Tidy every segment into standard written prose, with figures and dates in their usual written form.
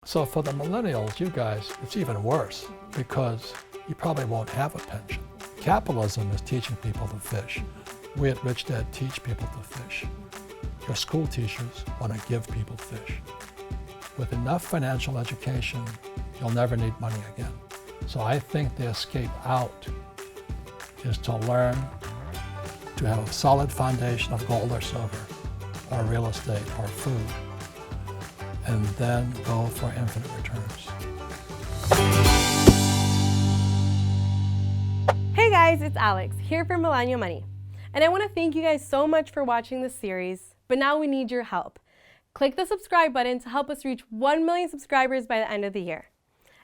So for the millennials, you guys, it's even worse because you probably won't have a pension. Capitalism is teaching people to fish. We at Rich Dad teach people to fish. Your school teachers want to give people fish. With enough financial education, you'll never need money again. So I think the escape out is to learn to have a solid foundation of gold or silver, or real estate, or food, and then go for infinite returns. Hey guys, it's Alex, here for Millennial Money. And I want to thank you guys so much for watching this series, but now we need your help. Click the subscribe button to help us reach 1 million subscribers by the end of the year.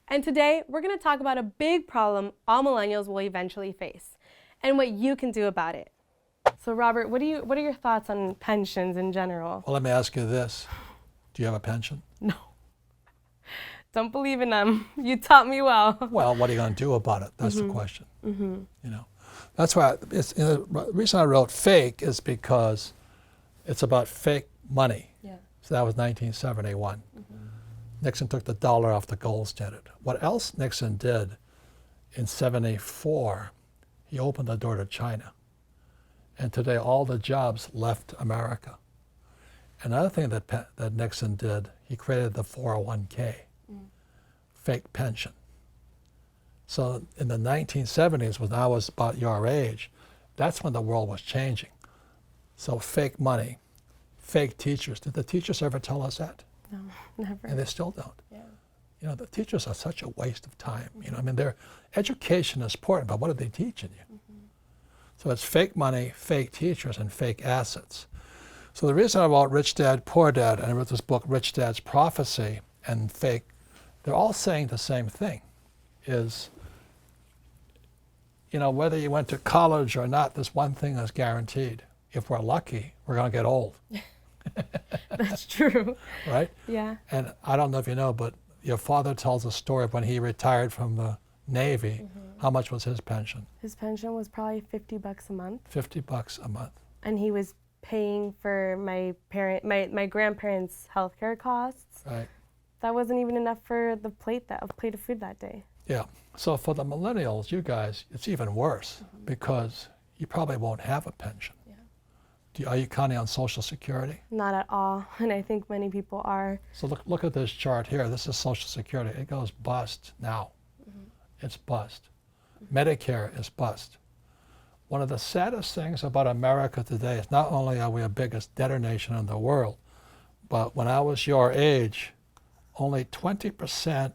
And today, we're going to talk about a big problem all millennials will eventually face, and what you can do about it. So Robert, what are your thoughts on pensions in general? Well, let me ask you this. Do you have a pension? No. Don't believe in them. You taught me well. Well, what are you going to do about it? That's the question. You know, that's why the reason I wrote fake is because it's about fake money. Yeah. So that was 1971. Nixon took the dollar off the gold standard. What else Nixon did in 74, he opened the door to China. And today all the jobs left America. Another thing that Nixon did, he created the 401k, fake pension. So in the 1970s, when I was about your age, that's when the world was changing. So fake money, fake teachers. Did the teachers ever tell us that? No, never. And they still don't. Yeah. You know, the teachers are such a waste of time. You know, I mean, their education is important, but what are they teaching you? So it's fake money, fake teachers, and fake assets. So the reason I wrote Rich Dad, Poor Dad, and I wrote this book, Rich Dad's Prophecy, and fake, they're all saying the same thing, is, you know, whether you went to college or not, this one thing is guaranteed. If we're lucky, we're going to get old. That's true. Right? Yeah. And I don't know if you know, but your father tells a story of when he retired from the Navy. How much was his pension? His pension was probably $50 a month. $50 a month. And he was paying for my grandparents' healthcare costs. Right. That wasn't even enough for a plate of food that day. Yeah. So for the millennials, you guys, it's even worse because you probably won't have a pension. Yeah. Are you counting on Social Security? Not at all, and I think many people are. So look at this chart here. This is Social Security. It goes bust now. It's bust. Medicare is bust. One of the saddest things about America today is not only are we the biggest debtor nation in the world, but when I was your age, only 20%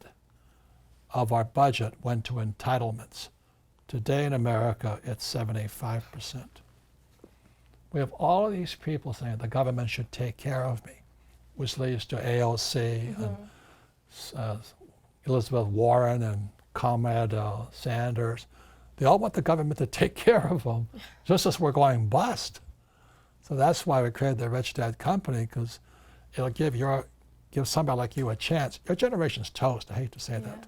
of our budget went to entitlements. Today in America, it's 75%. We have all of these people saying the government should take care of me, which leads to AOC and Elizabeth Warren and Comrade Sanders. They all want the government to take care of them, just as we're going bust. So that's why we created the Rich Dad Company, because it'll give somebody like you a chance. Your generation's toast, I hate to say that.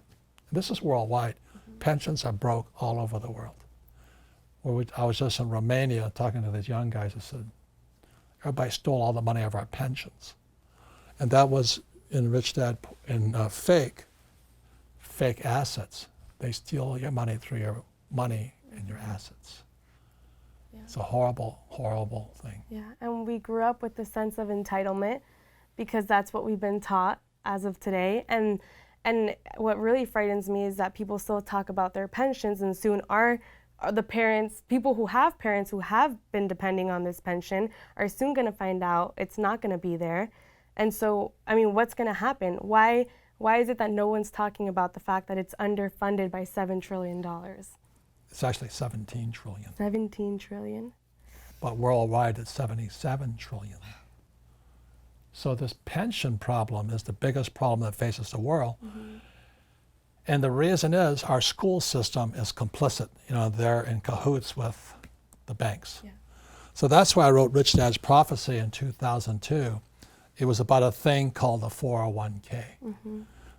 This is worldwide. Pensions are broke all over the world. I was just in Romania talking to these young guys who said, everybody stole all the money of our pensions. And that was in Rich Dad, in fake assets. They steal your money through your money and your assets. Yeah. It's a horrible, horrible thing. Yeah, and we grew up with the sense of entitlement because that's what we've been taught as of today. And what really frightens me is that people still talk about their pensions, and soon are the parents, people who have parents who have been depending on this pension are soon going to find out it's not going to be there. And so, I mean, what's going to happen? Why is it that no one's talking about the fact that it's underfunded by $7 trillion? It's actually 17 trillion. 17 trillion? But worldwide it's 77 trillion. So this pension problem is the biggest problem that faces the world. And the reason is our school system is complicit. You know, they're in cahoots with the banks. Yeah. So that's why I wrote Rich Dad's Prophecy in 2002. It was about a thing called the 401k.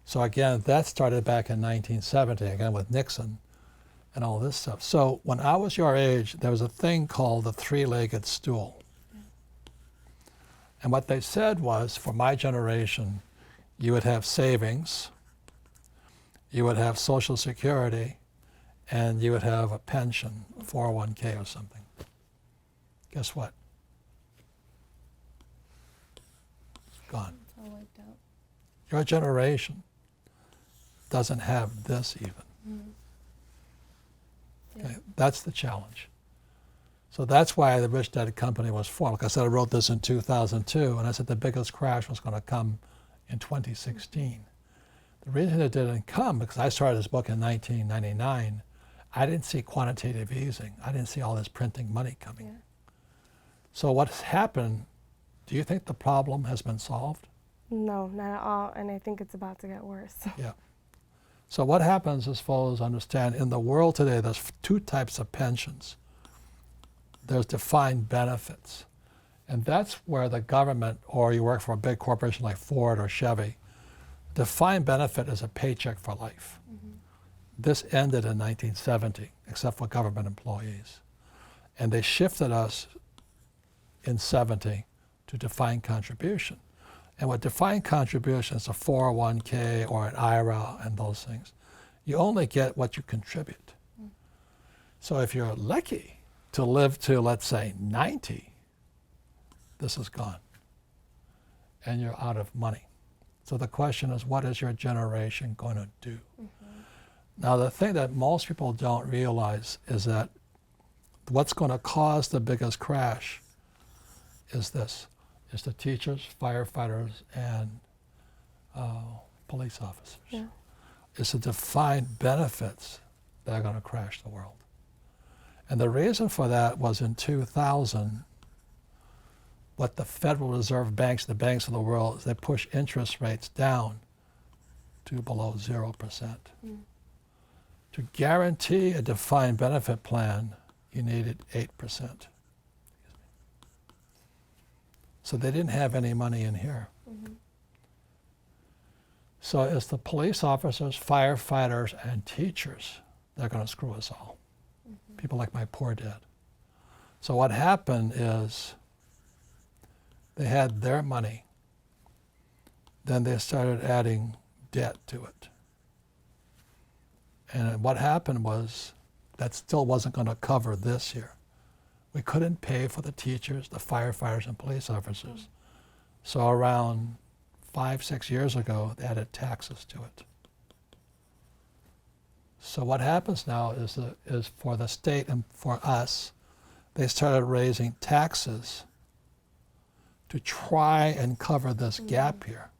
So again, that started back in 1970, again with Nixon and all this stuff. So when I was your age, there was a thing called the three-legged stool. And what they said was, for my generation, you would have savings, you would have Social Security, and you would have a pension, 401k or something. Guess what? It's gone. It's all wiped out. Your generation doesn't have this even. Yeah. Okay? That's the challenge. So that's why the Rich Dad Company was formed. Like I said, I wrote this in 2002, and I said the biggest crash was going to come in 2016. The reason it didn't come, because I started this book in 1999, I didn't see quantitative easing. I didn't see all this printing money coming. Yeah. So what's happened, do you think the problem has been solved? No, not at all. And I think it's about to get worse. Yeah. So what happens, as folks understand, in the world today, there's two types of pensions. There's defined benefits. And that's where the government, or you work for a big corporation like Ford or Chevy, defined benefit is a paycheck for life. This ended in 1970, except for government employees. And they shifted us in 70 to defined contribution. And what defined contribution is a 401k or an IRA and those things. You only get what you contribute. So if you're lucky to live to, let's say, 90, this is gone. And you're out of money. So the question is, what is your generation going to do? Now, the thing that most people don't realize is that what's going to cause the biggest crash is this. It's the teachers, firefighters, and police officers. Yeah. It's the defined benefits that are going to crash the world. And the reason for that was in 2000, what the Federal Reserve banks, the banks of the world, they push interest rates down to below 0%. To guarantee a defined benefit plan, you needed 8%. So they didn't have any money in here. So it's the police officers, firefighters, and teachers that are going to screw us all. People like my poor dad. So what happened is they had their money. Then they started adding debt to it. And what happened was that still wasn't going to cover this year. We couldn't pay for the teachers, the firefighters, and police officers. So around 5-6 years ago, they added taxes to it. So what happens now is for the state and for us, they started raising taxes to try and cover this gap here.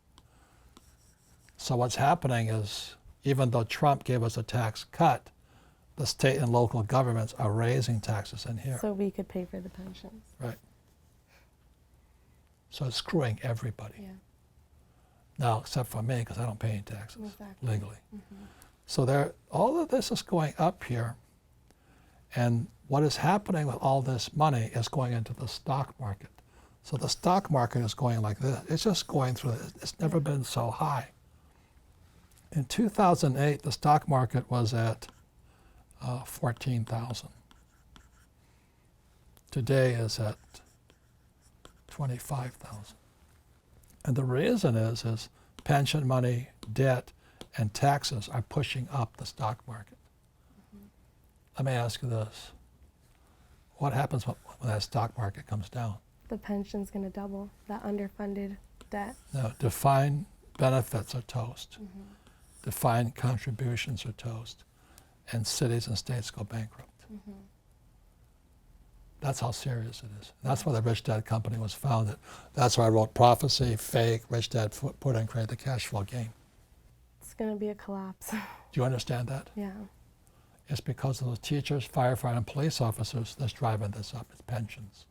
So what's happening is, even though Trump gave us a tax cut, the state and local governments are raising taxes in here. So we could pay for the pensions. Right. So it's screwing everybody. Yeah. Now, except for me, because I don't pay any taxes Exactly. legally. So all of this is going up here, and what is happening with all this money is going into the stock market. So the stock market is going like this. It's just going through, it's never been so high. In 2008, the stock market was at 14,000. Today is at 25,000. And the reason is pension money, debt, and taxes are pushing up the stock market. Let me ask you this. What happens when that stock market comes down? The pension's going to double, that underfunded debt. No, defined benefits are toast. Defined contributions are toast. And cities and states go bankrupt. That's how serious it is. That's why the Rich Dad Company was founded. That's why I wrote Prophecy, Fake, Rich Dad Put and Create the Cash Flow Game. It's going to be a collapse. Do you understand that? Yeah. It's because of the teachers, firefighter, and police officers that's driving this up. It's pensions.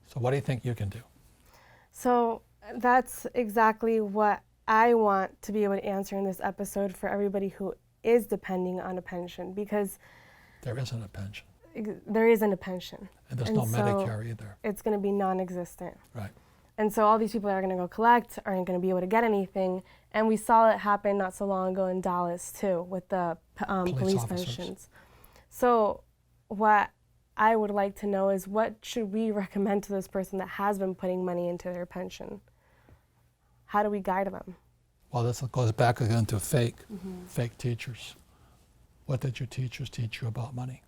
So what do you think you can do? So that's exactly what I want to be able to answer in this episode for everybody who is depending on a pension, because There isn't a pension. there isn't a pension. And there's And no so Medicare either. It's going to be non-existent. Right. And so all these people that are going to go collect aren't going to be able to get anything. And we saw it happen not so long ago in Dallas, too, with the police officers. pensions. So what I would like to know is, what should we recommend to this person that has been putting money into their pension? how do we guide them? Well, this goes back again to fake teachers. What did your teachers teach you about money?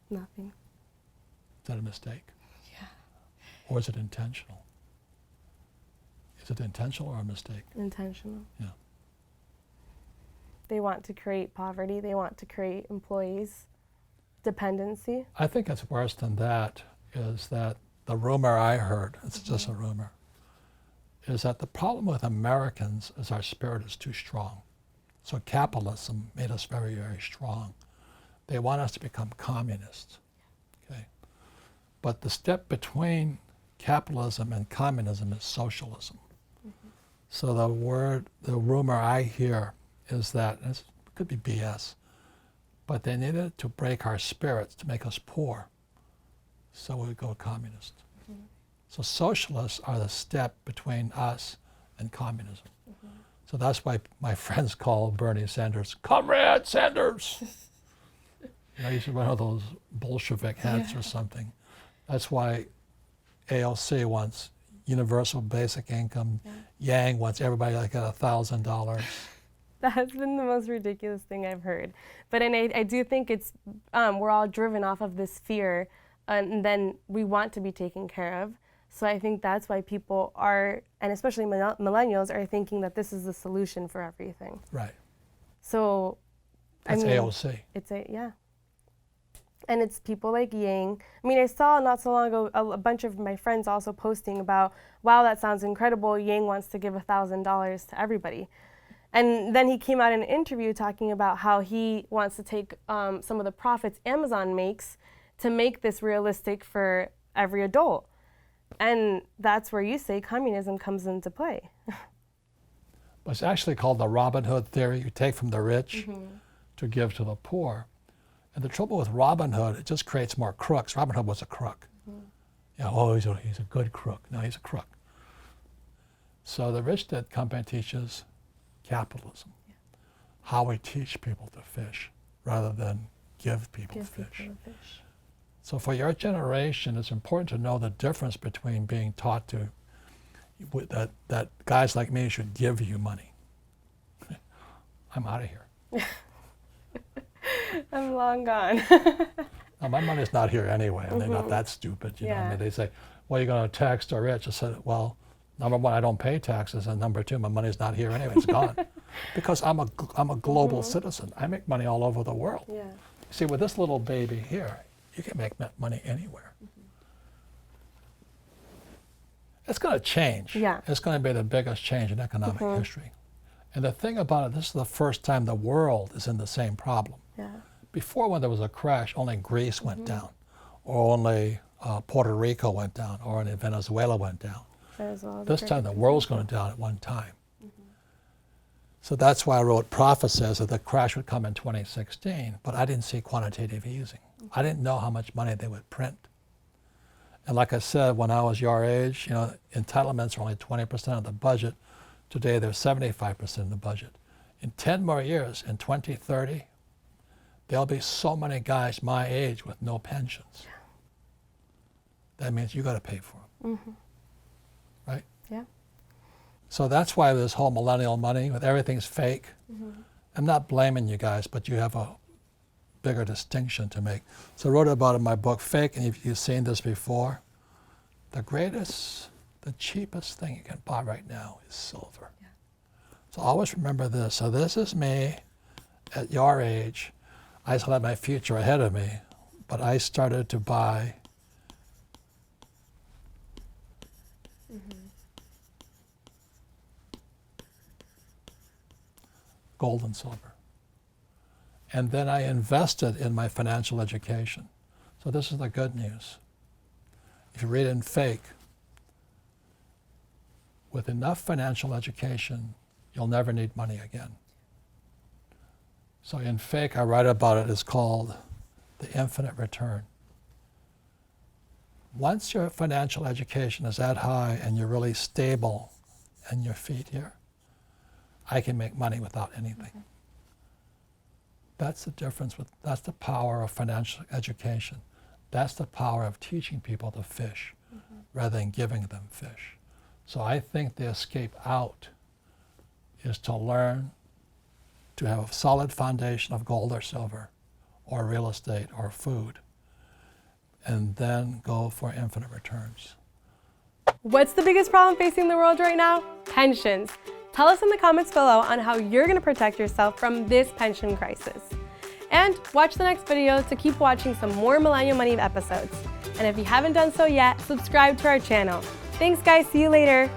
Nothing. Is that a mistake? Yeah. Or is it intentional? Is it intentional or a mistake? Intentional. Yeah. They want to create poverty. They want to create employees, dependency. I think it's worse than that, is that the rumor I heard, it's just a rumor, is that the problem with Americans is our spirit is too strong. So capitalism made us very, very strong. They want us to become communists, okay? But the step between capitalism and communism is socialism. So the rumor I hear is that, and it could be BS, but they needed to break our spirits to make us poor, so we would go communist. So socialists are the step between us and communism. So that's why my friends call Bernie Sanders, Comrade Sanders. He's one of those Bolshevik hats or something. That's why AOC wants universal basic income. Yang wants everybody like at $1,000. That's been the most ridiculous thing I've heard. But I do think it's, we're all driven off of this fear, and then we want to be taken care of. So I think that's why people are, and especially millennials, are thinking that this is the solution for everything. Right. So, That's AOC. It's yeah. And it's people like Yang. I mean, I saw not so long ago a bunch of my friends also posting about, wow, that sounds incredible. Yang wants to give $1,000 to everybody. And then he came out in an interview talking about how he wants to take some of the profits Amazon makes to make this realistic for every adult. And that's where you say communism comes into play. It's actually called the Robin Hood theory. You take from the rich to give to the poor. And the trouble with Robin Hood, it just creates more crooks. Robin Hood was a crook. He's a good crook. No, he's a crook. So the Rich Dad Company teaches capitalism, how we teach people to fish rather than give people fish. So for your generation, it's important to know the difference between being taught to that guys like me should give you money. I'm out of here. I'm long gone. Now, my money's not here anyway, and they're not that stupid. You know, I mean, they say, well, you're going to tax the rich. I said, well, number one, I don't pay taxes, and number two, my money's not here anyway. It's gone. Because I'm a global citizen. I make money all over the world. Yeah. See, with this little baby here, you can make money anywhere. It's going to change. Yeah. It's going to be the biggest change in economic history. And the thing about it, this is the first time the world is in the same problem. Yeah. Before, when there was a crash, only Greece went down, or only Puerto Rico went down, or only Venezuela went down. This time, the world's going down at one time. So that's why I wrote prophecies that the crash would come in 2016, but I didn't see quantitative easing. I didn't know how much money they would print. And like I said, when I was your age, you know, entitlements are only 20% of the budget. Today, they're 75% of the budget. In 10 more years, in 2030, there'll be so many guys my age with no pensions. That means you got to pay for them, right? Yeah. So that's why this whole millennial money, with everything's fake. I'm not blaming you guys, but you have a bigger distinction to make. So I wrote about it in my book, Fake, and if you've seen this before, the cheapest thing you can buy right now is silver. Yeah. So always remember this. So this is me at your age. I still had my future ahead of me, but I started to buy gold and silver. And then I invested in my financial education. So this is the good news. If you read in Fake, with enough financial education, you'll never need money again. So in Fake, I write about it. It's called The Infinite Return. Once your financial education is that high and you're really stable on your feet here, I can make money without anything. That's the difference. That's the power of financial education. That's the power of teaching people to fish rather than giving them fish. So I think the escape out is to learn to have a solid foundation of gold or silver or real estate or food, and then go for infinite returns. What's the biggest problem facing the world right now? Pensions. Tell us in the comments below on how you're going to protect yourself from this pension crisis. And watch the next video to keep watching some more Millennial Money episodes. And if you haven't done so yet, subscribe to our channel. Thanks guys, see you later.